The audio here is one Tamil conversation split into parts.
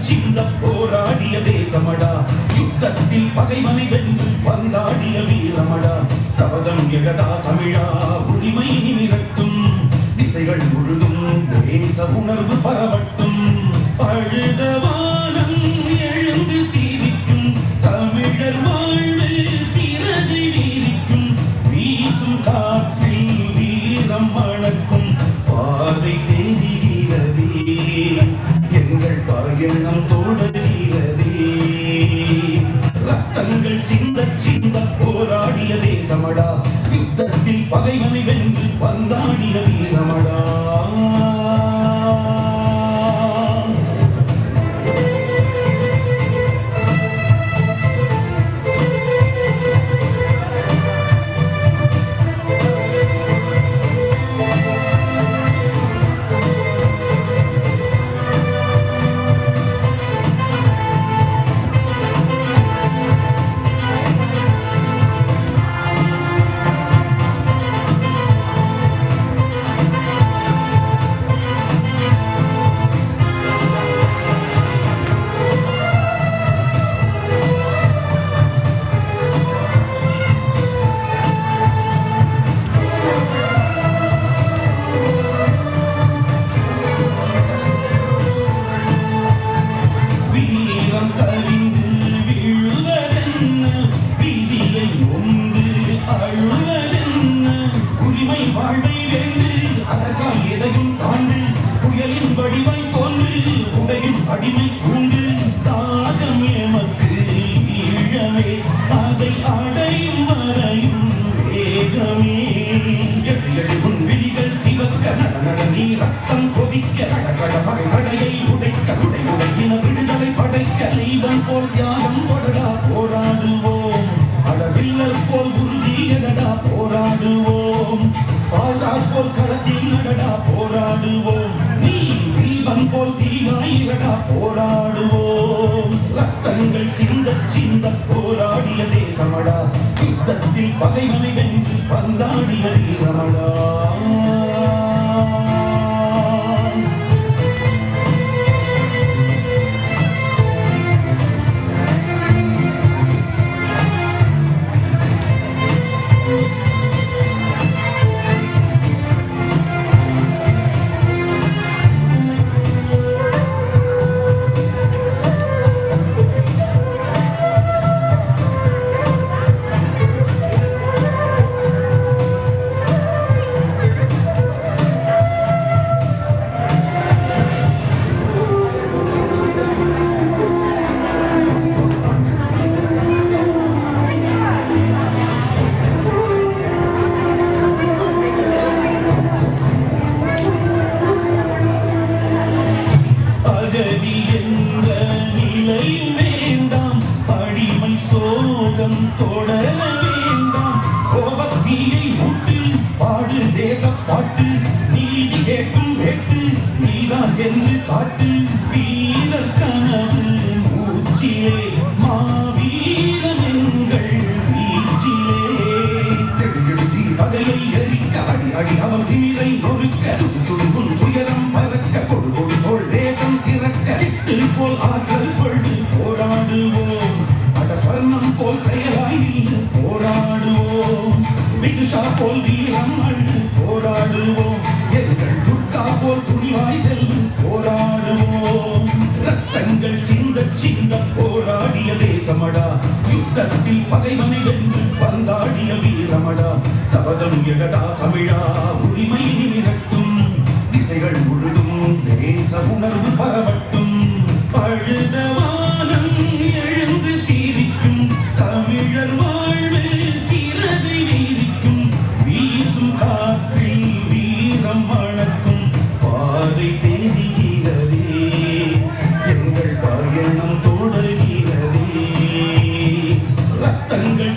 சிந்த போராடிய தேசமடா யுத்தத்தில் பகைவனை வென்று வந்தாடிய வீரமடா சபதம் எழடா தமிழா உரிமை நிமிரட்டும் திசைகள் முழுதும் தேச உணர்வு பரவட்டும் பழுத வானம் எழுந்து சீரிக்கும் தமிழர் வாழ்வு சிறகு வீரிக்கும் வீசும் காற்றில் வீரம் மணக்கும் பாதை தெரிகிறதே எங்கள் பயணம் தொடர்கிறதே ரத்தங்கள் சிந்த போராடிய தேசமடா யுத்தத்தில் பகைவனை வென்று வந்தாடிய வீரமடா சரிந்து விழுவதென்ன விதியை ஒன்று அழுவதென்ன உரிமை வாழ்வை வேண்டு அதற்கால் எதையும் தாண்டு புயலின் வடிவை கொண்டு உடையும் அடிமை கூண்டு தாகம் எமக்கு ஈழமே அதை அடையும் வரையும் வேகமே எழும் விழிகள் சிவக்க நட நீ ரத்தம் கொதிக்க படையை உடைக்க உடை உடையின விடுதலை படைக்க தெய்வம் போல் தியாகம் கொடடா போராடுவோம் அளவில்லர் போல் உறுதி எடடா போராடுவோம் பால்ராஜ் போல் களத்தில் நடடா போராடுவோம் நீ தீபம் போல் தீயாயிரடா போராடுவோம் ரத்தங்கள் சிந்த போராடிய தேசமடா யுத்தத்தில் பகைவனை வென்று வந்தாடிய வீரமடா தொடர வேண்டாம் கோபத்தீயை முட்டு பாடு தேசப்பாட்டு நீதி கேட்கும் வேட்டு நீதான் என்று காட்டு வீரர் கனவு மூச்சிலே மாவீரன் எங்கள் வீச்சிலே தெழுதி பகையை எரிக்க அடி அடி அவன் திமிரை நொறுக்க சுடுசுடுமுன் துயரம் பறக்க கொடு கொடு தோள் தேசம் சிறக்க இட்டு போல் ஆற்றல் கொண்டு போராடுவோம் சர்ணம் போல் செயலாய் போராடுவோம் விதுஷா போல் வீரம் அழு போராடுவோம் எங்கள் துர்கா போல் துணிவாய் செல்வு போராடுவோம் ரத்தங்கள் சிந்த போராடிய தேசமடா யுத்தத்தில் பகைவனை வென்று வந்தாடிய வீரமடா சபதம் எழடா தமிழா உரிமை நிமிரட்டும் திசைகள் முழுதும் தேச உணர்வு பரவட்டும் பழுத வானம் எழுந்து சீரிக்கும் தமிழர் வாழ்வு சிறகு வீரிக்கும் வீசும் காற்றில் வீரம் மணக்கும் பாதை தெரிகிறதே எங்கள் பயணம் தொடர்கிறதே ரத்தங்கள்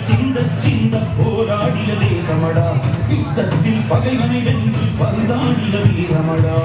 சிந்த போராடிய தேசமடா யுத்தத்தில் பகைவனை வென்று வந்தாடிய வீரமடா